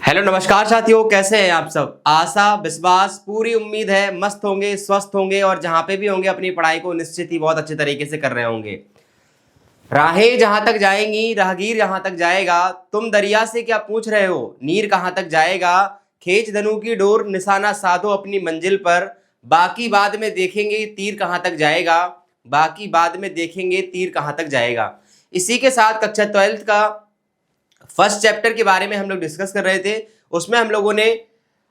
Hello नमस्कार साथियों, कैसे हैं आप सब। आशा विश्वास पूरी उम्मीद है मस्त होंगे, स्वस्थ होंगे और जहां पे भी होंगे अपनी पढ़ाई को निश्चित ही बहुत अच्छे तरीके से कर रहे होंगे। राहें जहां तक जाएंगी राहगीर जहां तक जाएगा, तुम दरिया से क्या पूछ रहे हो, नीर कहां तक जाएगा। खींच धनु की डोर, निशाना साधो अपनी मंजिल पर, बाकी बाद में देखेंगे तीर कहां तक जाएगा। बाकी बाद में देखेंगे तीर कहां तक जाएगा। इसी के साथ कक्षा 12th का फर्स्ट चैप्टर के बारे में हम लोग डिस्कस कर रहे थे। उसमें हम लोगों ने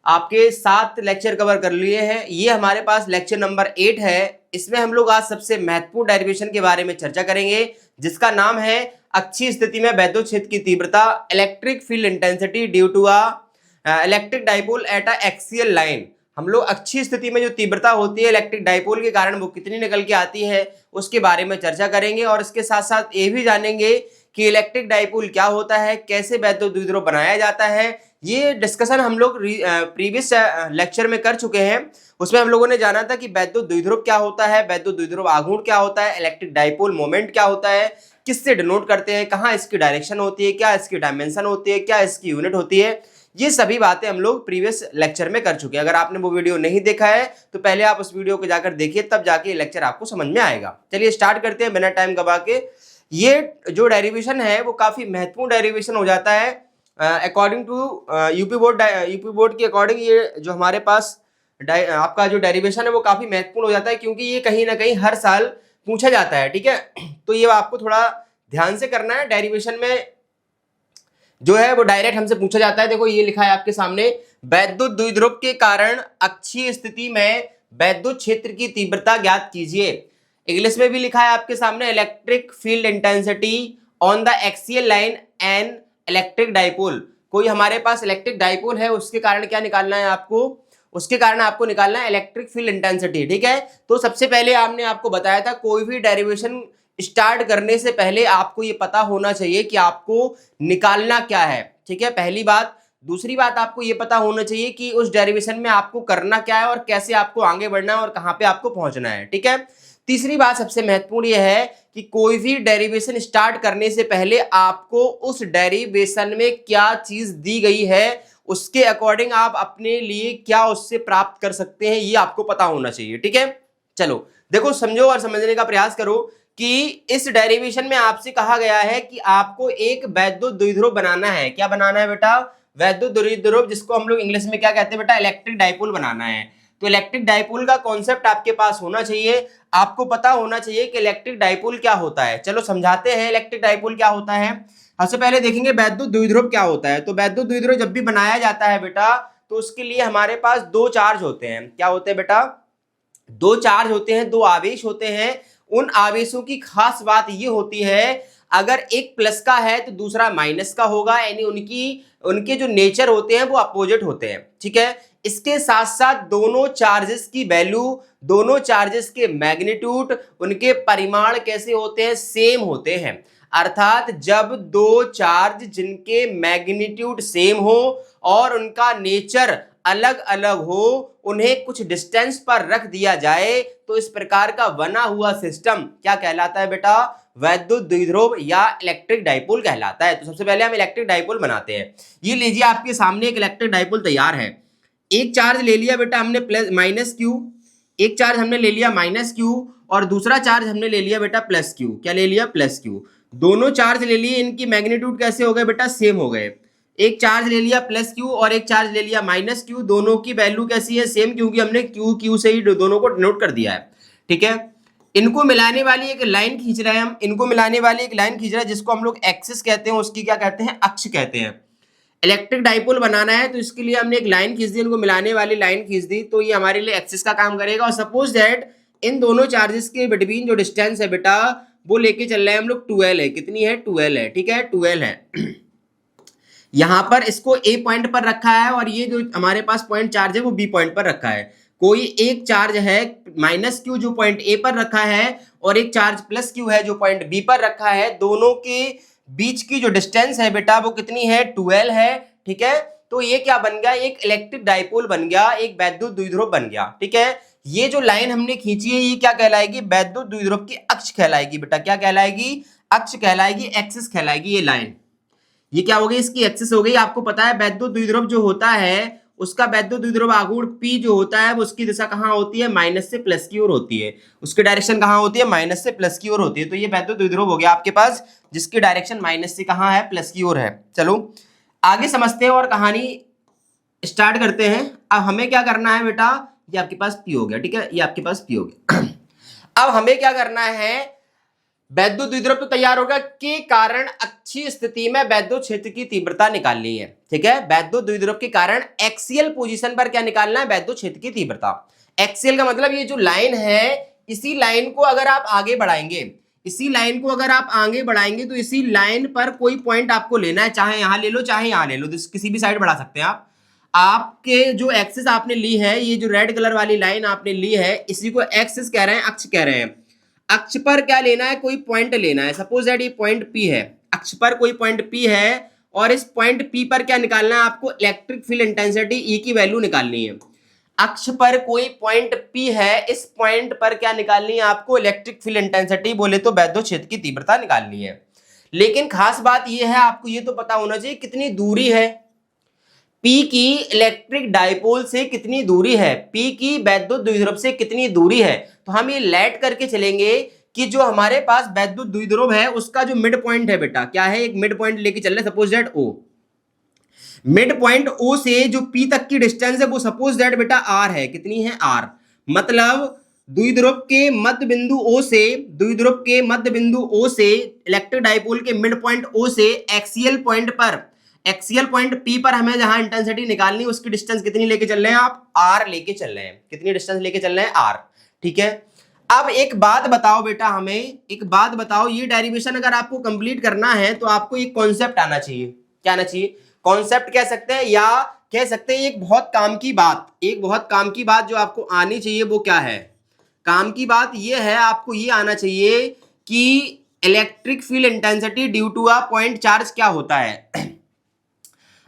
आपके 7 लेक्चर कवर कर लिए हैं। ये हमारे पास लेक्चर नंबर 8 है। इसमें हम लोग आज सबसे महत्वपूर्ण डेरिवेशन के बारे में चर्चा करेंगे, जिसका नाम है अक्षीय स्थिति में वैद्युत क्षेत्र की तीव्रता, electric field intensity due to electric dipole at a axial line. हम लोग अक्षीय स्थिति में जो तीव्रता होती है इलेक्ट्रिक डाइपोल के कारण वो कितनी निकल के आती है उसके बारे में चर्चा करेंगे, और इसके साथ साथ ये भी जानेंगे कि इलेक्ट्रिक डाइपोल क्या होता है, कैसे वैद्युत द्विध्रुव बनाया जाता है। ये डिस्कशन हम लोग प्रीवियस लेक्चर में कर चुके हैं। उसमें हम लोगों ने जाना था कि वैद्युत द्विध्रुव क्या होता है, वैद्युत द्विध्रुव आघूर्ण क्या होता है, इलेक्ट्रिक डाइपोल मोमेंट क्या होता है, किससे डिनोट करते हैं, कहाँ इसकी डायरेक्शन होती है, क्या इसकी डायमेंशन होती है, क्या इसकी यूनिट होती है। ये सभी बातें हम लोग प्रीवियस लेक्चर में कर चुके हैं। अगर आपने वो वीडियो नहीं देखा है तो पहले आप उस वीडियो को जाकर देखिए, तब जाके लेक्चर आपको समझ में आएगा। चलिए स्टार्ट करते हैं बिना टाइम गवा के। ये जो डेरिवेशन है वो काफी महत्वपूर्ण डेरिवेशन हो जाता है अकॉर्डिंग टू यूपी बोर्ड के अकॉर्डिंग। ये जो हमारे पास आपका जो डेरिवेशन है वो काफी महत्वपूर्ण हो जाता है, क्योंकि ये कहीं ना कहीं हर साल पूछा जाता है। ठीक है, तो ये आपको थोड़ा ध्यान से करना है। डेरिवेशन में जो है वो डायरेक्ट हमसे पूछा जाता है। देखो ये लिखा है आपके सामने, वैद्युत द्विध्रुव के कारण अक्षीय स्थिति में वैद्युत क्षेत्र की तीव्रता ज्ञात कीजिए। इंग्लिश में भी लिखा है आपके सामने, electric field intensity on the axial line and electric dipole. कोई हमारे पास इलेक्ट्रिक डाइपोल है, उसके कारण क्या निकालना है आपको, उसके कारण आपको निकालना है इलेक्ट्रिक फील्ड इंटेंसिटी। ठीक है, तो सबसे पहले हमने आपको बताया था कोई भी डेरिवेशन स्टार्ट करने से पहले आपको ये पता होना चाहिए कि आपको निकालना क्या है। ठीक है, पहली बात। दूसरी बात, आपको ये पता होना चाहिए कि उस डेरिवेशन में आपको करना क्या है और कैसे आपको आगे बढ़ना है और कहां पे आपको पहुंचना है। ठीक है, तीसरी बात सबसे महत्वपूर्ण यह है कि कोई भी डेरिवेशन स्टार्ट करने से पहले आपको उस डेरिवेशन में क्या चीज दी गई है, उसके अकॉर्डिंग आप अपने लिए क्या उससे प्राप्त कर सकते हैं, ये आपको पता होना चाहिए। ठीक है, चलो देखो, समझो और समझने का प्रयास करो कि इस डेरिवेशन में आपसे कहा गया है कि आपको एक वैद्युत द्विध्रुव बनाना है। क्या बनाना है बेटा? वैद्युत द्विध्रुव, जिसको हम लोग इंग्लिश में क्या कहते हैं बेटा? इलेक्ट्रिक डाइपोल बनाना है। तो इलेक्ट्रिक डाइपोल का कॉन्सेप्ट आपके पास होना चाहिए, आपको पता होना चाहिए कि इलेक्ट्रिक डाइपोल क्या होता है। चलो समझाते हैं इलेक्ट्रिक डाइपोल क्या होता है। सबसे पहले देखेंगे वैद्युत द्विध्रुव क्या होता है। तो वैद्युत द्विध्रुव जब भी बनाया जाता है बेटा, तो उसके लिए हमारे पास दो चार्ज होते हैं। क्या होते हैं बेटा? दो चार्ज होते हैं, दो आवेश होते हैं। उन आवेशों की खास बात ये होती है, अगर एक प्लस का है तो दूसरा माइनस का होगा, यानी उनके जो नेचर होते हैं वो अपोजिट होते हैं। ठीक है, इसके साथ साथ दोनों चार्जेस की वैल्यू, दोनों चार्जेस के मैग्नीट्यूड, उनके परिमाण कैसे होते हैं? सेम होते हैं। अर्थात जब दो चार्ज जिनके मैग्नीट्यूड सेम हो और उनका नेचर अलग अलग हो, उन्हें कुछ डिस्टेंस पर रख दिया जाए, तो इस प्रकार का बना हुआ सिस्टम क्या कहलाता है बेटा? वैद्युत द्विध्रुव या इलेक्ट्रिक डाइपोल कहलाता है। तो सबसे पहले हम इलेक्ट्रिक डाइपोल बनाते हैं। ये लीजिए आपके सामने एक इलेक्ट्रिक डाइपोल तैयार है। एक चार्ज ले लिया बेटा हमने प्लस माइनस क्यू, एक चार्ज हमने ले लिया माइनस क्यू और दूसरा चार्ज हमने ले लिया बेटा प्लस क्यू। क्या ले लिया? Plus Q. दोनों चार्ज ले लिए, इनकी मैग्नीट्यूड कैसे हो गए बेटा? सेम हो गए। एक चार्ज ले लिया प्लस क्यू और एक चार्ज ले लिया माइनस क्यू, दोनों की वैल्यू कैसी है? सेम, क्योंकि हमने क्यू क्यू से ही दोनों को डिनोट कर दिया है। ठीक है, इनको मिलाने वाली एक लाइन खींच रहे हैं हम, इनको मिलाने वाली एक लाइन खींच रहे हैं जिसको हम लोग एक्सिस कहते हैं, उसकी क्या कहते हैं? अक्ष कहते हैं। इलेक्ट्रिक डाइपोल बनाना है तो इसके लिए हमने एक लाइन खींच दी, इनको मिलाने वाली लाइन खींच दी, तो ये हमारे लिए एक्सिस का काम करेगा। और सपोज दैट इन दोनों चार्जेस के बिटवीन जो डिस्टेंस है बेटा, वो लेके चल रहे हैं हम लोग 12 है। कितनी है? 12 है। ठीक है, 12 है। यहां पर इसको ए पॉइंट पर रखा है और ये जो हमारे पास पॉइंट चार्ज है वो बी पॉइंट पर रखा है। कोई एक चार्ज है माइनस क्यू जो पॉइंट ए पर रखा है और एक चार्ज प्लस क्यू है जो पॉइंट बी पर रखा है। दोनों के बीच की जो डिस्टेंस है बेटा वो कितनी है? 12 है। ठीक है, तो ये क्या बन गया? एक इलेक्ट्रिक डाइपोल बन गया, एक वैद्युत द्विध्रुव बन गया। ठीक है, ये जो लाइन हमने खींची है ये क्या कहलाएगी? वैद्युत द्विध्रुव की अक्ष कहलाएगी बेटा। क्या कहलाएगी? अक्ष कहलाएगी, एक्सिस कहलाएगी ये लाइन। ये क्या हो गई, इसकी एक्सिस हो गई। आपको पता है वैद्युत द्विध्रुव जो होता है उसका वैद्युत द्विध्रुव आघूर्ण P जो होता है वो उसकी दिशा कहाँ होती है, माइनस से प्लस की ओर होती है। उसकी डायरेक्शन कहाँ होती है, माइनस से प्लस की ओर होती है। तो ये वैद्युत द्विध्रुव हो गया आपके पास जिसकी डायरेक्शन माइनस से कहाँ है, प्लस की ओर है। चलो आगे समझते हैं और कहानी स्टार्ट करते हैं। अब हमें क्या करना है बेटा, ये आपके पास P हो गया, ठीक है, ये आपके पास P हो गया। अब हमें क्या करना है, वैद्युत द्विध्रुव तो तैयार होगा के कारण अच्छी स्थिति में वैद्युत क्षेत्र की तीव्रता निकालनी है, ठीक है। वैद्युत द्विध्रुव के कारण एक्सियल पोजीशन पर क्या निकालना है, वैद्युत क्षेत्र की तीव्रता। एक्सियल का मतलब ये जो लाइन है, इसी लाइन को अगर आप आगे बढ़ाएंगे, इसी लाइन को अगर आप आगे बढ़ाएंगे तो इसी लाइन पर कोई पॉइंट आपको लेना है, चाहे यहां ले लो चाहे यहां ले लो, किसी भी साइड बढ़ा सकते हैं आप। आपके जो एक्सिस आपने ली है, ये जो रेड कलर वाली लाइन आपने ली है, इसी को एक्सिस कह रहे हैं, अक्ष कह रहे हैं। अक्ष पर क्या लेना है, कोई पॉइंट लेना है। सपोज दैट ये पॉइंट P है, अक्ष पर कोई पॉइंट P है और इस पॉइंट P पर क्या निकालना है आपको, इलेक्ट्रिक फील्ड इंटेंसिटी E की वैल्यू निकालनी है। अक्ष पर कोई पॉइंट P है, इस पॉइंट पर क्या निकालनी है आपको, इलेक्ट्रिक फील्ड इंटेंसिटी, बोले तो वैद्युत क्षेत्र की तीव्रता निकालनी है। लेकिन खास बात यह है, आपको ये तो पता होना चाहिए कितनी दूरी है, P की इलेक्ट्रिक डाइपोल से कितनी दूरी है, P की वैद्युत द्विध्रुव से कितनी दूरी है। तो हम ये लेट करके चलेंगे कि जो हमारे पास वैद्युत द्विध्रुव है उसका जो मिड पॉइंट है बेटा, क्या है, एक मिड पॉइंट लेके चल रहे, suppose that O। Mid point O से जो P तक की डिस्टेंस है वो सपोज दैट बेटा R है, कितनी है, R। मतलब द्विध्रुव के मध्य बिंदु O से, द्विध्रुव के मध्य बिंदु O से इलेक्ट्रिक डाइपोल के मिड पॉइंट O से एक्सियल पॉइंट पर, एक्सियल पॉइंट P पर हमें जहां इंटेंसिटी निकालनी है उसकी डिस्टेंस कितनी लेके चल रहे हैं आप, R लेके चल रहे हैं। कितनी डिस्टेंस लेके चल रहे हैं, R, ठीक है। अब एक बात बताओ बेटा, हमें एक बात बताओ, ये डेरिवेशन अगर आपको कंप्लीट करना है तो आपको एक कॉन्सेप्ट आना चाहिए। क्या आना चाहिए, कॉन्सेप्ट कह सकते हैं या कह सकते हैं एक बहुत काम की बात, एक बहुत काम की बात जो आपको आनी चाहिए वो क्या है, काम की बात ये है, आपको ये आना चाहिए कि electric field intensity due to a point charge क्या होता है।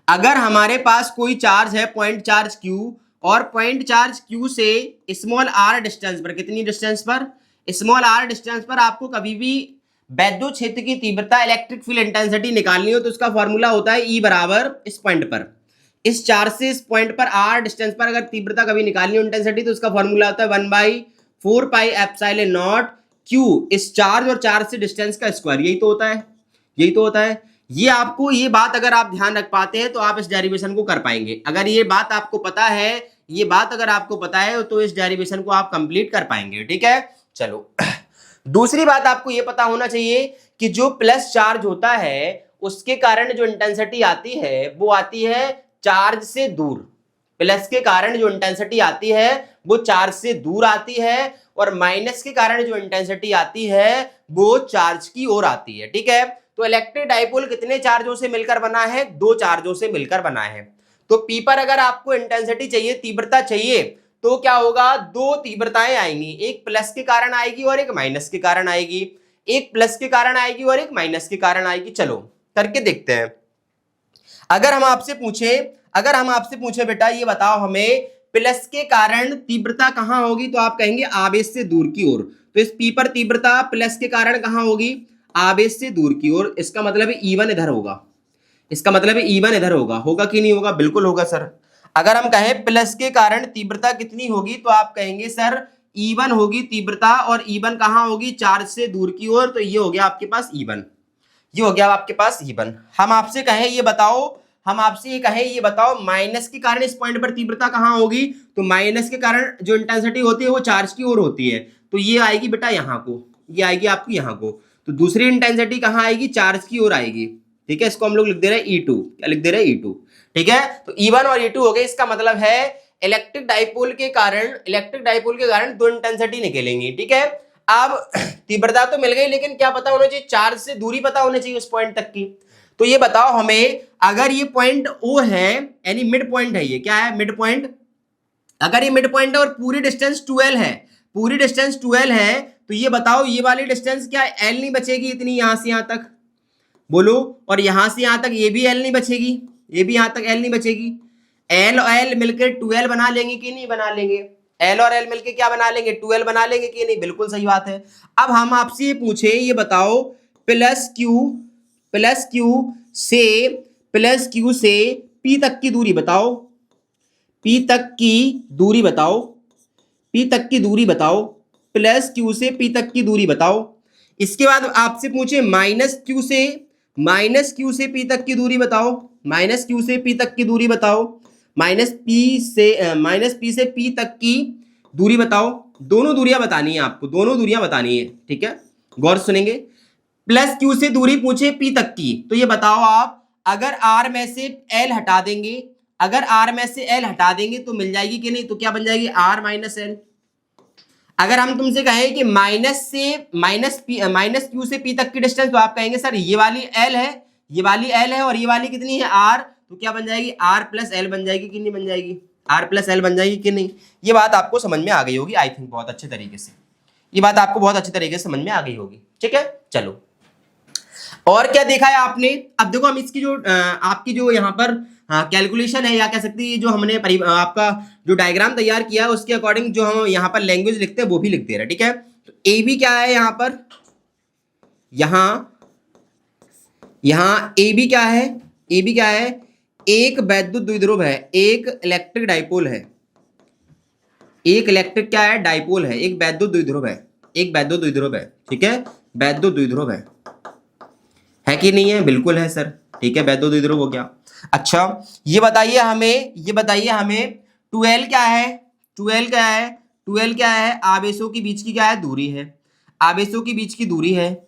अगर हमारे पास कोई चार्ज है पॉइंट चार्ज Q और पॉइंट चार्ज Q से स्मॉल r डिस्टेंस पर, कितनी डिस्टेंस पर, स्मॉल r डिस्टेंस पर आपको कभी भी वैद्युत क्षेत्र की तीव्रता इलेक्ट्रिक फील्ड इंटेंसिटी निकालनी हो तो उसका फॉर्मूला होता है E बराबर इस पॉइंट पर, इस चार्ज से इस पॉइंट पर r डिस्टेंस पर अगर तीव्रता कभी निकालनी हो इंटेंसिटी तो उसका फॉर्मूला होता है 1/4 पाई एप्सिलॉन नॉट Q, इस चार्ज और चार्ज से डिस्टेंस का स्क्वायर। यही तो होता है, यही तो होता है। ये आपको, ये बात अगर आप ध्यान रख पाते हैं तो आप इस डेरिवेशन को कर पाएंगे। अगर ये बात आपको पता है, ये बात अगर आपको पता है तो इस डेरिवेशन को आप कंप्लीट कर पाएंगे, ठीक है। चलो दूसरी बात आपको ये पता होना चाहिए कि जो प्लस चार्ज होता है उसके कारण जो इंटेंसिटी आती है वो आती है चार्ज से दूर। प्लस के कारण जो इंटेंसिटी आती है वो चार्ज से दूर आती है और माइनस के कारण जो इंटेंसिटी आती है वो चार्ज की ओर आती है, ठीक है। तो इलेक्ट्रिक डाइपोल कितने चार्जों से मिलकर बना है, दो चार्जों से मिलकर बना है। तो P पर अगर आपको इंटेंसिटी चाहिए, तीव्रता चाहिए, तो क्या होगा, दो तीव्रताएं आएंगी, एक प्लस के कारण आएगी और एक माइनस के कारण आएगी, एक प्लस के कारण आएगी और एक माइनस के कारण आएगी। चलो करके देखते हैं। अगर हम आपसे पूछे, अगर हम आपसे पूछे बेटा ये बताओ हमें प्लस के कारण तीव्रता कहां होगी, तो आप कहेंगे आवेश से दूर की ओर। तो इस P पर तीव्रता प्लस के कारण कहां होगी, आवेश से दूर की ओर। इसका मतलब है E1 इधर होगा, इसका मतलब है E1 इधर होगा, होगा कि नहीं होगा, बिल्कुल होगा सर। अगर हम कहें प्लस के कारण तीव्रता कितनी होगी तो आप कहेंगे सर E1 होगी तीव्रता, और E1 कहां होगी, चार्ज से दूर की ओर। तो ये हो गया आपके पास E1, ये हो गया आपके पास E1। हम आपसे कहें ये बताओ, हम आपसे ये कहें ये बताओ माइनस के कारण इस पॉइंट पर तीव्रता कहां होगी, तो माइनस के कारण जो इंटेंसिटी होती है वो चार्ज की ओर होती है, तो ये आएगी बेटा यहाँ को, ये आएगी आपकी यहाँ को। तो दूसरी इंटेंसिटी कहां आएगी, चार्ज की ओर आएगी, ठीक है। इसको हम लोग लिख दे रहे हैं E2, क्या लिख दे रहे हैं, E2, ठीक है। तो E1 और E2 हो गए। इसका मतलब है इलेक्ट्रिक डाइपोल के कारण, इलेक्ट्रिक डाइपोल के कारण दो इंटेंसिटी निकलेंगी, ठीक है। अब तीव्रता तो मिल गई, लेकिन क्या पता होना चाहिए, चार्ज से दूरी पता होनी चाहिए उस पॉइंट तक की। तो ये बताओ हमें, अगर ये पॉइंट O है, यानी मिड पॉइंट है, ये क्या है, मिड पॉइंट। अगर ये मिड पॉइंट है और पूरी डिस्टेंस 12 है, पूरी डिस्टेंस 12 है, तो ये बताओ ये वाली डिस्टेंस क्या L नहीं बचेगी इतनी, यहां से यहां तक, बोलो, और यहां से यहां तक ये भी L नहीं बचेगी, ये भी यहां तक L नहीं बचेगी। L और L मिलकर 12 बना लेंगे कि नहीं बना लेंगे, L और L मिलकर क्या बना लेंगे, 12 बना लेंगे कि नहीं, बिल्कुल सही बात है। अब हम आपसे ये पूछे, ये बताओ प्लस Q से प्लस क्यू से पी तक की दूरी बताओ, पी तक की दूरी बताओ, पी तक की दूरी बताओ, प्लस क्यू से पी तक की दूरी बताओ। इसके बाद आपसे पूछे माइनस क्यू से पी तक की दूरी बताओ, माइनस क्यू से पी तक की दूरी बताओ, माइनस पी से पी तक की दूरी बताओ। दोनों दूरियां बतानी है आपको, दोनों दूरियां बतानी है, ठीक है, गौर सुनेंगे। प्लस क्यू से दूरी पूछे पी तक की, तो ये बताओ आप, अगर आर में से एल हटा देंगे, अगर आर में से एल हटा देंगे तो मिल जाएगी कि नहीं, तो क्या बन जाएगी आर माइनस एल। अगर हम तुमसे कहें कि माइनस क्यू से पी तक की डिस्टेंस, तो आप कहेंगे सर ये वाली एल है, ये वाली एल है, और ये वाली कितनी है आर, तो क्या बन जाएगी आर प्लस एल बन जाएगी कि नहीं बन जाएगी, आर प्लस एल बन जाएगी कि नहीं। ये बात आपको समझ में आ गई होगी आई थिंक, बहुत अच्छे तरीके से, ये बात आपको बहुत अच्छे तरीके से समझ में आ गई होगी, ठीक है। चलो और क्या देखा है आपने, अब देखो हम इसकी जो आपकी जो यहाँ पर कैलकुलेशन है, या कह सकते हैं जो हमने आपका जो डायग्राम तैयार किया है उसके अकॉर्डिंग जो हम यहाँ पर लैंग्वेज लिखते हैं वो भी लिख दे रहे हैं, ठीक है। तो ए बी क्या है यहाँ पर, यहाँ ए बी क्या है, ए बी क्या है, एक वैद्युत द्विध्रुव है, एक इलेक्ट्रिक डाइपोल है, एक इलेक्ट्रिक क्या है डाइपोल है, एक वैद्युत द्विध्रुव है, एक वैद्युत द्विध्रुव है, ठीक है, वैद्युत द्विध्रुव है कि नहीं है, बिल्कुल है सर, ठीक है, वैद्युत द्विध्रुव हो गया। अच्छा ये बताइए हमें 12 क्या है, 12 क्या है, 12 क्या है, आवेशों के बीच की क्या है दूरी है, आवेशों के बीच की दूरी है,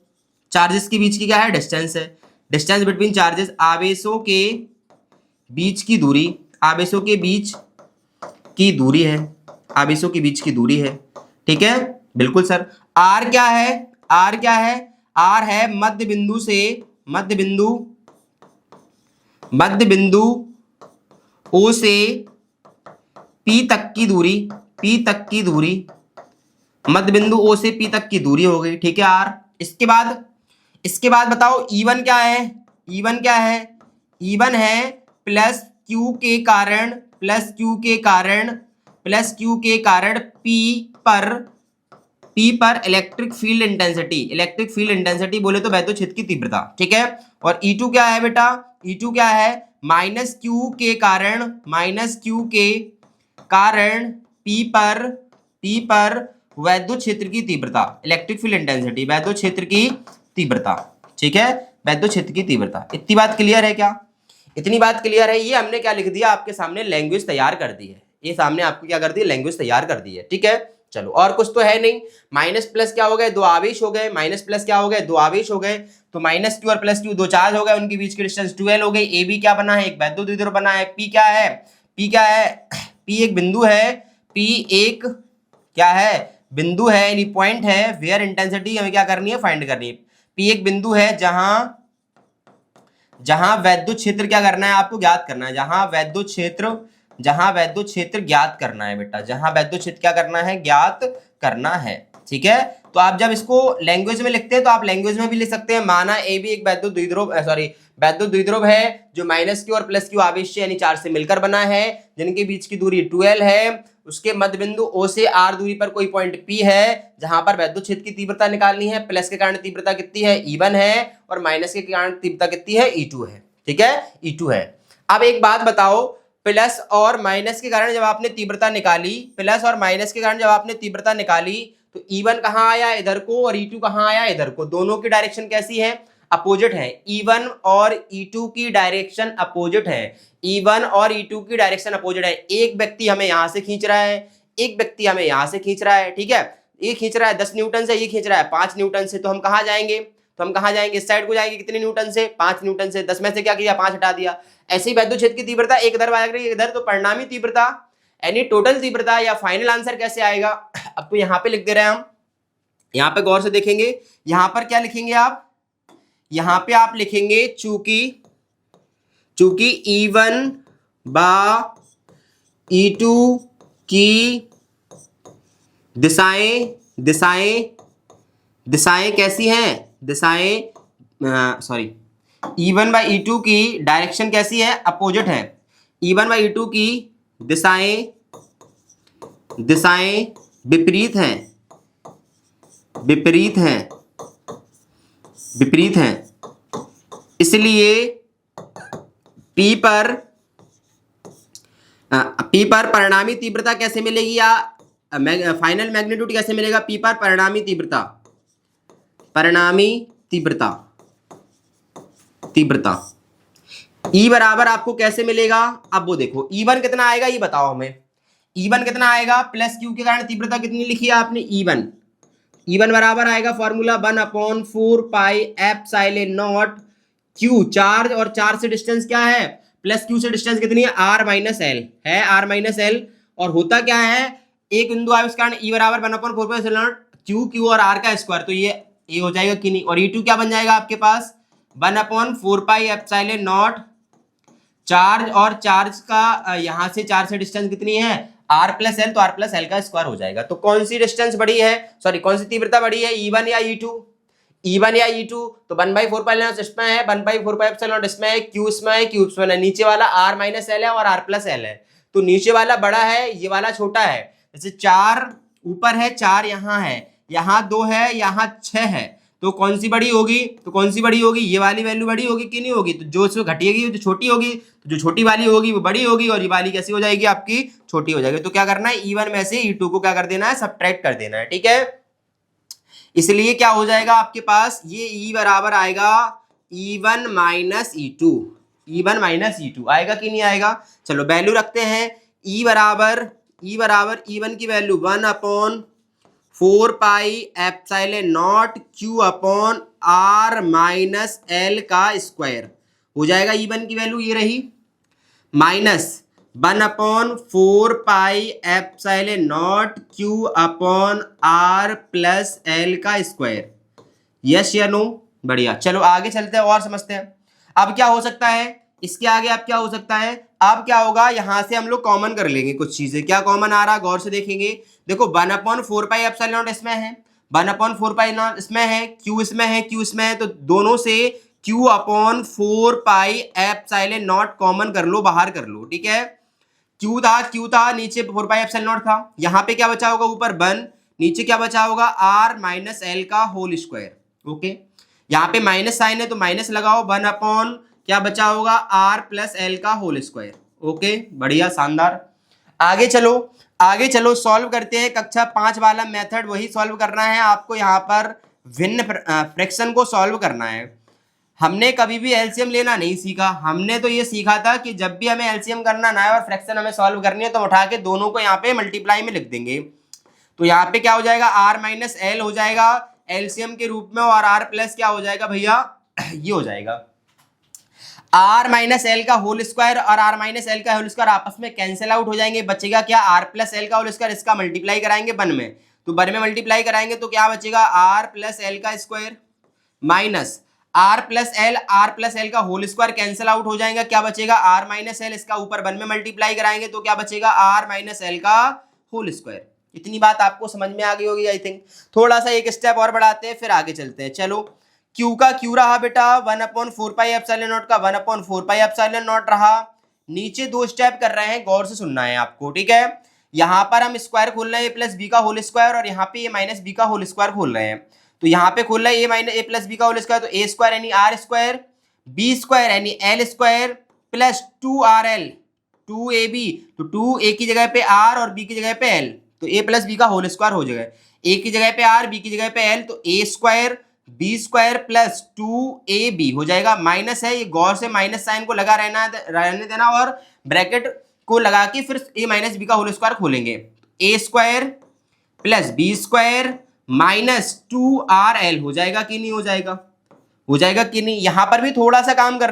चार्जेस के बीच की क्या है डिस्टेंस है, डिस्टेंस बिटवीन चार्जेस, आवेशों के बीच की दूरी, आवेशों के बीच की दूरी है, आवेशों के बीच की दूरी है, ठीक है, बिल्कुल सर। आर क्या है, आर क्या है, आर है मध्य बिंदु से मध्य बिंदु ओ से पी तक की दूरी, पी तक की दूरी, मध्य बिंदु ओ से पी तक की दूरी हो गई, ठीक है आर। इसके बाद बताओ E1 क्या है, E1 क्या है, E1 है प्लस क्यू के कारण, प्लस क्यू के कारण, प्लस क्यू के कारण पी पर electric field intensity, electric field intensity बोले तो वैद्युत क्षेत्र की तीव्रता, ठीक है। और E2 क्या है बेटा, E2 क्या है माइनस क्यू के कारण, माइनस क्यू के कारण पी पर वैद्युत क्षेत्र की तीव्रता, इलेक्ट्रिक फील्ड इंटेंसिटी, वैद्युत क्षेत्र की तीव्रता, ठीक है, वैद्युत क्षेत्र की तीव्रता। इतनी बात क्लियर है क्या, इतनी बात क्लियर है। ये हमने क्या लिख दिया आपके सामने, लैंग्वेज तैयार कर दी है, ये सामने आपको क्या कर दी, लैंग्वेज तैयार कर दी है, ठीक है। चलो और कुछ तो है नहीं, माइनस प्लस क्या हो गए, दो आवेश हो गए, माइनस प्लस क्या हो गए, दो आवेश हो गए, तो माइनस क्यू और प्लस क्यू दो चार्ज हो गए, उनके बीच की डिस्टेंस 12 हो गई। ए बी क्या बना है, एक वैद्युत द्विध्रुव बना है। पी क्या है, पी क्या है, पी एक बिंदु है, पी एक क्या है बिंदु है, यानी पॉइंट है, वेयर इंटेंसिटी हमें क्या करनी है, फाइंड करनी है। पी एक बिंदु है जहां वैद्युत क्षेत्र क्या करना है आपको, ज्ञात करना है, जहां वैद्युत क्षेत्र ज्ञात करना है बेटा, जहां वैद्युत क्षेत्र क्या करना है, ज्ञात करना है, ठीक है। तो आप जब इसको लैंग्वेज में लिखते हैं तो आप लैंग्वेज में भी लिख सकते हैं, माना ए भी एक वैद्युत द्विध्रुव है जो माइनस क्यू और प्लस क्यू आवेश यानी चार्ज से मिलकर बना है, जिनके बीच की दूरी 12 है, उसके मध्य बिंदु ओ से आर दूरी पर कोई पॉइंट पी है जहां पर वैद्युत क्षेत्र की तीव्रता निकालनी है। प्लस के कारण तीव्रता कितनी है, E1 है, और माइनस के कारण तीव्रता कितनी है, E2 है, ठीक है, E2 है। अब एक बात बताओ, प्लस और माइनस के कारण जब आपने तीव्रता निकाली, प्लस और माइनस के कारण जब आपने तीव्रता निकाली, तो E1 कहाँ आया इधर को, और E2 कहाँ आया इधर को, दोनों की डायरेक्शन कैसी है, अपोजिट है। E1 और E2 की डायरेक्शन अपोजिट है, E1 और E2 की डायरेक्शन अपोजिट है। एक व्यक्ति हमें यहां से खींच रहा है, एक व्यक्ति हमें यहां से खींच रहा है, ठीक है, ये खींच रहा है 10 न्यूटन से, ये खींच रहा है 5 न्यूटन से, तो हम कहाँ जाएंगे, इस साइड को जाएंगे, कितने न्यूटन से, 5 न्यूटन से, 10 में से क्या किया, 5 हटा दिया। ऐसे ही वैद्युत क्षेत्र की तीव्रता एक इधर भाग रही है इधर, तो परिणामी तीव्रता यानी टोटल तीव्रता या फाइनल आंसर कैसे आएगा। अब तो यहाँ पे लिख दे रहे हैं हम, यहाँ पे गौर से देखेंगे, यहाँ पर क्या लिखेंगे आप, यहाँ पे आप लिखेंगे चूंकि E1 बा E2 की दिशाएं कैसी हैं, E1 बाई E2 की डायरेक्शन कैसी है, अपोजिट है। E1 बाई E2 की दिशाएं विपरीत हैं, इसलिए पी पर परिणामी तीव्रता कैसे मिलेगी, या फाइनल मैग्नीट्यूड कैसे मिलेगा? पी पर परिणामी तीव्रता, परिणामी तीव्रता, तीव्रता E बराबर आपको कैसे मिलेगा? अब वो देखो E1 कितना आएगा ये बताओ हमें। E1 कितना आएगा? प्लस Q के कारण तीव्रता कितनी लिखी है आपने? E1 बराबर आएगा formula 1/4 pi epsilon not Q, charge और चार्ज से डिस्टेंस क्या है? प्लस Q से डिस्टेंस कितनी है? R माइनस एल है, R माइनस एल। और होता क्या है, एक बिंदु आए उस कारण E बराबर 1/4 पाई एप्सिलॉन नॉट Q और R का स्क्वायर, तो ये हो जाएगा कि नहीं। और E2 क्या बन जाएगा आपके पास? 1/4 पाई एप्सिलॉन नॉट चार्ज और चार्ज का यहां से चार्ज से डिस्टेंस कितनी है? R प्लस एल, तो R प्लस एल का स्क्वायर हो जाएगा। तो कौन सी डिस्टेंस बड़ी है, सॉरी कौन सी तीव्रता बड़ी है, E1 या E2? E1 या E2, तो 1/4 पाई इसमें है, 1/4 पाई एप्सिलॉन इसमें है, Q इसमें है, Q इसमें है। नीचे वाला R माइनस एल है और R प्लस एल है, तो नीचे वाला बड़ा है, ये वाला छोटा है। जैसे 4 ऊपर है, 4 यहाँ है, यहाँ 2 है, यहाँ 6 है, तो कौन सी बड़ी होगी? तो कौन सी बड़ी होगी? ये वाली वैल्यू बड़ी होगी कि नहीं होगी? तो जो इसमें घटेगी जो छोटी होगी, तो जो छोटी वाली होगी वो बड़ी होगी, और ये वाली कैसी हो जाएगी आपकी? छोटी हो जाएगी। तो क्या करना है, E1 में से E2 को क्या कर देना है? सब्ट्रैक्ट कर देना है, ठीक है। इसलिए क्या हो जाएगा आपके पास, ये E बराबर आएगा E1 minus E2, E1 minus E2 आएगा कि नहीं आएगा? चलो वैल्यू रखते हैं। E बराबर E1 की value 1/4 pi epsilon not Q upon R minus l का स्क्वायर हो जाएगा। E1 की वैल्यू ये रही, minus 1/4 pi epsilon not Q upon R plus L का स्क्वायर। यस या नो? बढ़िया, चलो आगे चलते हैं और समझते हैं। अब क्या हो सकता है इसके आगे? अब क्या हो सकता है? अब क्या होगा, यहां से हम लोग कॉमन कर लेंगे कुछ चीजें। क्या कॉमन आ रहा, गौर से देखेंगे। देखो 1/4 पाई एप्सिलॉन नॉट इसमें है, 1/4 पाई नॉट इसमें है, Q इसमें है, Q इसमें है, तो दोनों से Q upon 4 pi epsilon not common कर लो, बाहर कर लो, ठीक है। Q था नीचे 4 पाई एप्सिलॉन नॉट था, यहाँ पे क्या बचा होगा? ऊपर 1, नीचे क्या बचा होगा? R माइनस एल का होल स्क्वायर। ओके, यहाँ पे माइनस साइन है तो माइनस लगाओ, 1 अपॉन क्या बचा होगा? R प्लस एल का होल स्क्वायर। ओके, बढ़िया, शानदार। आगे चलो सॉल्व करते हैं। कक्षा 5 वाला मेथड वही सॉल्व करना है आपको, यहाँ पर भिन्न फ्रैक्शन को सॉल्व करना है। हमने कभी भी एलसीएम लेना नहीं सीखा, हमने तो ये सीखा था कि जब भी हमें एलसीएम करना ना है और फ्रैक्शन हमें सॉल्व करनी है तो उठा के दोनों को यहाँ पे मल्टीप्लाई में लिख देंगे। तो यहाँ पे क्या हो जाएगा? R माइनस एल हो जाएगा एलसीएम के रूप में, और R प्लस क्या हो जाएगा भैया? ये हो जाएगा R माइनस एल का होल स्क्वायर, और R माइनस एल का होल स्क्वायर आपस में कैंसिल आउट हो जाएंगे। बचेगा क्या? R प्लस एल का होल स्क्वायर, इसका मल्टीप्लाई कराएंगे 1 में, तो 1 में मल्टीप्लाई कराएंगे तो क्या बचेगा? R प्लस एल का square minus R plus L का होल स्क्वायर कैंसिल आउट हो जाएगा। क्या बचेगा? R माइनस एल, इसका ऊपर 1 में मल्टीप्लाई कराएंगे तो क्या बचेगा? R माइनस एल का होल स्क्वायर। इतनी बात आपको समझ में आ गई होगी आई थिंक। थोड़ा सा एक स्टेप और बढ़ाते हैं फिर आगे चलते हैं। चलो, Q का Q रहा बेटा 1/4 पाई एप्सिलॉन नॉट का 1/4 पाई एप्सिलॉन नॉट रहा। नीचे 2 स्टेप कर रहे हैं, गौर से सुनना है आपको, ठीक है। यहाँ पर हम स्क्वायर खोल रहे हैं a प्लस बी का होल स्क्वायर, और यहाँ पे a माइनस बी का होल स्क्वायर खोल रहे हैं। तो यहाँ पे खोल रहा है a प्लस बी का होल स्क्वायर, तो a स्क्वायर यानी r स्क्वायर, b स्क्वायर यानी l square plus 2rl 2ab, तो 2a की जगह पे r और b की जगह पे l, तो a प्लस बी का होल स्क्वायर हो जाएगा। a की जगह पे r, b की जगह पे l, तो a square b square plus 2ab हो जाएगा। माइनस है, ये गौर से माइनस साइन को लगा रहने देना, और ब्रैकेट को लगा के फिर a माइनस बी का होल स्क्वायर खोलेंगे। a square plus b square minus 2rl हो जाएगा कि नहीं हो जाएगा? हो जाएगा कि नहीं? यहां पर भी थोड़ा सा काम कर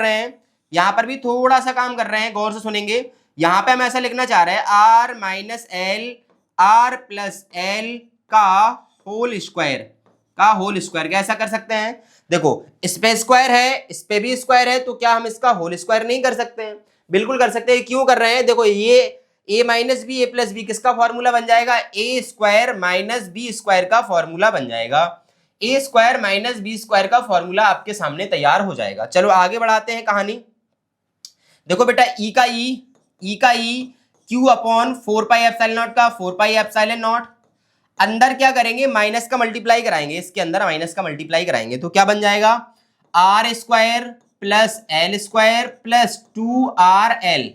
रहे हैं, गौर से सुनेंगे। यहां पे हम ऐसा लिखना चाह रहे हैं r minus L r plus L का होल स्क्वायर कैसा कर सकते हैं? देखो इस पे स्क्वायर है, इस पे भी स्क्वायर है, तो क्या हम इसका होल स्क्वायर नहीं कर सकते हैं? बिल्कुल कर सकते हैं। क्यों कर रहे हैं? देखो ये a minus b, a plus b किसका फॉर्मूला बन जाएगा? a square minus b square का फॉर्मूला बन जाएगा। a square minus b square का फॉर्मूला आपके सामने तैयार हो जाएगा। चलो आगे बढ़ाते हैं कहानी। देखो बेटा e का e q upon 4 pi epsilon not का 4 पाई एप्सिलॉन नॉट, अंदर क्या करेंगे? माइनस का मल्टीप्लाई कराएंगे, इसके अंदर माइनस का मल्टीप्लाई कराएंगे, तो क्या बन जाएगा? r square plus l square plus 2RL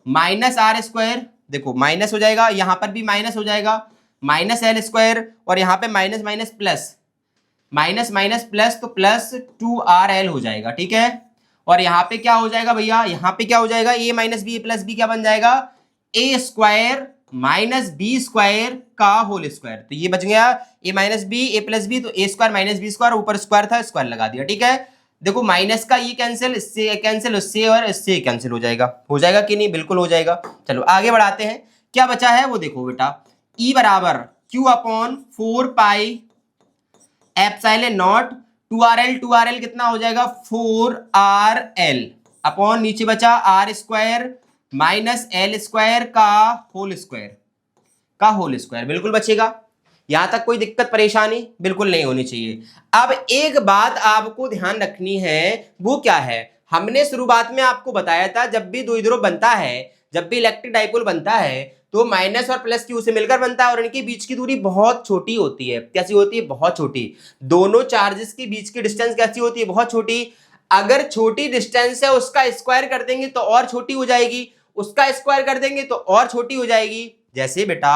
minus r square, देखो माइनस हो जाएगा, यहां पर भी माइनस हो जाएगा, माइनस एल स्क्वायर, और यहां पे minus minus plus, minus minus plus, तो प्लस 2RL हो जाएगा, ठीक है। और यहाँ पे क्या हो जाएगा भैया, यहाँ पे क्या हो जाएगा, ए माइनस बी प्लस बी क्या बन जाएगा, ए स्क्वायर माइनस बी स्क्वायर का होल स्क्वायर। तो ये बच गया ए माइनस बी ए प्लस बी, तो ए स्क्वायर माइनस बी स्क्वायर, ऊपर स्क्वायर था स्क्वायर लगा दिया, ठीक है। देखो माइनस का ये कैंसिल, इससे कैंसिल, उससे और इससे कैंसिल हो जाएगा कि नहीं, बिल्कुल हो जाएगा। चलो आगे बढ़ाते हैं, क्या बचा है वो देखो बेटा, ई बराबर q upon 4 pi epsilon naught 2RL कितना हो जाएगा 4RL अपॉन नीचे बचा r square minus l square का होल स्क्वायर, बिल्कुल बचेगा। यहां तक कोई दिक्कत परेशानी बिल्कुल नहीं होनी चाहिए। अब एक बात आपको ध्यान रखनी है, वो क्या है, हमने शुरुआत में आपको बताया था जब भी द्विध्रुव बनता है, जब भी इलेक्ट्रिक डाइपोल बनता है, तो माइनस और प्लस क्यू से मिलकर बनता है और इनके बीच की दूरी बहुत छोटी होती है। कैसी होती है, बहुत छोटी। दोनों चार्जेस के बीच की डिस्टेंस कैसी होती है, बहुत छोटी। अगर छोटी डिस्टेंस है उसका स्क्वायर कर देंगे तो और छोटी हो जाएगी, उसका स्क्वायर कर देंगे तो और छोटी हो जाएगी। जैसे बेटा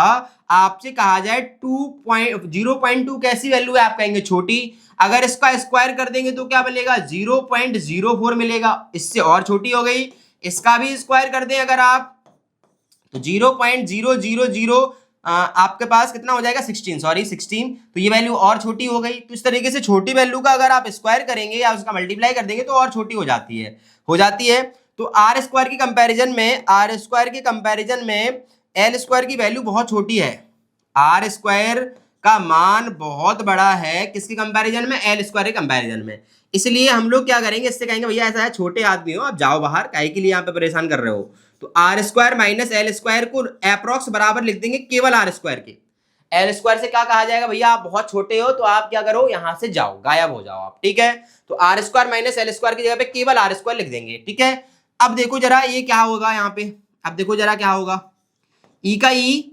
आपसे कहा जाए 0.2 कैसी वैल्यू है, आप कहेंगे छोटी, अगर इसका स्क्वायर कर देंगे तो क्या मिलेगा 0.04 मिलेगा, इससे और छोटी हो गई। इसका भी स्क्वायर कर दें अगर आप तो 0.000 आपके पास कितना हो जाएगा 16, तो ये वैल्यू और छोटी हो गई। तो इस तरीके से छोटी वैल्यू का अगर आप स्क्वायर करेंगे या उसका मल्टीप्लाई कर देंगे तो और छोटी हो जाती है। तो आर स्क्वायर के कंपैरिजन में एल स्क्वायर की वैल्यू बहुत छोटी है, आर स्क्वायर का मान बहुत बड़ा है, किसके कंपैरिजन में, एल स्क्वायर के कंपैरिजन में। इसलिए हम लोग क्या करेंगे, इससे कहेंगे भैया ऐसा है छोटे आदमी हो आप जाओ बाहर, काहे के लिए यहाँ पे परेशान कर रहे हो। तो r square minus l square को अप्रॉक्स बराबर लिख देंगे केवल आर स्क्वायर के। एल स्क्वायर से क्या कहा जाएगा, भैया आप बहुत छोटे हो तो आप क्या करो, यहां से जाओ, गायब हो जाओ आप, ठीक है। तो r square minus l square की जगह पे केवल आर स्क्वायर लिख देंगे, ठीक है। अब देखो जरा ये क्या होगा यहाँ पे, अब देखो जरा क्या होगा, ई का ई,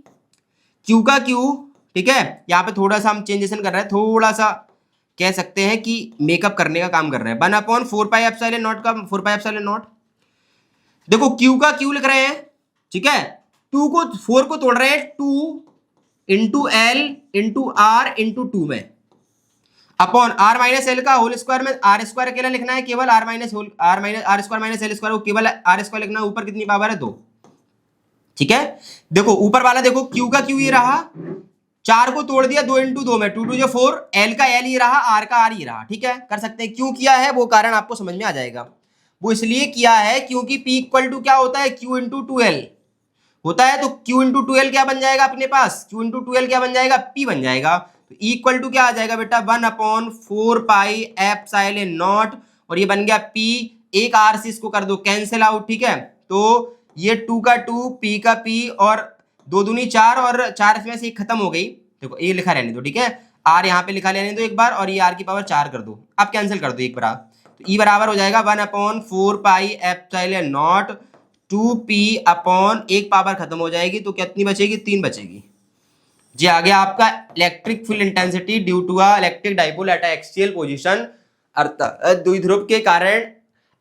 क्यू का क्यू, ठीक है। यहाँ पे थोड़ा सा हम चेंजेशन कर रहे हैं, थोड़ा सा कह सकते हैं कि मेकअप करने का काम कर रहे हैं। 1/4 पाई एप्सिलॉन नॉट का 4 पाई एप्सिलॉन नॉट, देखो क्यू का क्यू लिख रहे हैं, ठीक है, 4 को तोड़ रहे हैं 2 into l into r into 2 में, अपॉन आर माइनस एल का होल स्क्वायर में आर स्क्वायर अकेला लिखना है, केवल r square minus l square को केवल आर स्क्वायर लिखना है, ऊपर कितनी पावर है 2, ठीक है। देखो ऊपर वाला देखो क्यू का क्यू ये रहा, 4 को तोड़ दिया 2 इंटू 2 में, 2 2 4, एल का एल ये रहा, आर का आर ये रहा, ठीक है। कर सकते हैं, क्यों किया है वो कारण आपको समझ में आ जाएगा। वो इसलिए किया है क्योंकि P इक्वल टू क्या होता है, Q इंटू 2L होता है, तो Q इंटू 2L क्या बन जाएगा अपने पास, Q इंटू 2L क्या बन जाएगा, P बन जाएगा। तो E इक्वल टू क्या आ जाएगा बेटा 1/4 पाई एप्सिलॉन नॉट, और ये बन गया P, एक R से इसको कर दो कैंसिल आउट, ठीक है। तो ये 2 का 2, P का P, और 2 दूनी 4, और 4 में से एक खत्म हो गई, देखो ये लिखा रहने दो, ठीक है। R यहाँ पे लिखा रहने दो एक बार, और ये R की पावर 4 कर दो, अब कैंसिल कर दो एक बार। तो E बराबर हो जाएगा 1/4 पाई एप्सिलॉन नॉट 2P अपॉन, एक पावर खत्म हो जाएगी तो कितनी बचेगी, 3 बचेगी जी। आ गया आपका electric field intensity due to a electric dipole at axial position, अर्थात द्विध्रुव के कारण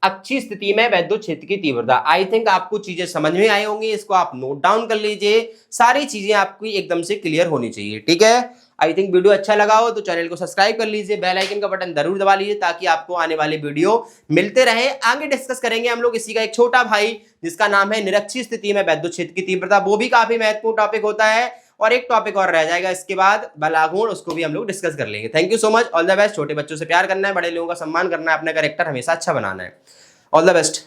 अच्छी स्थिति में वैद्युत क्षेत्र की तीव्रता। आई थिंक आपको चीजें समझ में आई होंगी, इसको आप नोट डाउन कर लीजिए, सारी चीजें आपकी एकदम से क्लियर होनी चाहिए, ठीक है। आई थिंक वीडियो अच्छा लगा हो तो चैनल को सब्सक्राइब कर लीजिए, बेल आइकन का बटन जरूर दबा लीजिए ताकि आपको आने वाले वीडियो मिलते रहे। आगे डिस्कस करेंगे हम लोग इसी का एक छोटा भाई जिसका नाम है निरक्षीय स्थिति में वैद्युत क्षेत्र की तीव्रता, वो भी काफी महत्वपूर्ण टॉपिक होता है, और एक टॉपिक और रह जाएगा इसके बाद बलागुण, उसको भी हम लोग डिस्कस कर लेंगे। Thank you so much, all the best. छोटे बच्चों से प्यार करना है, बड़े लोगों का सम्मान करना है, अपना कैरेक्टर हमेशा अच्छा बनाना है। All the best.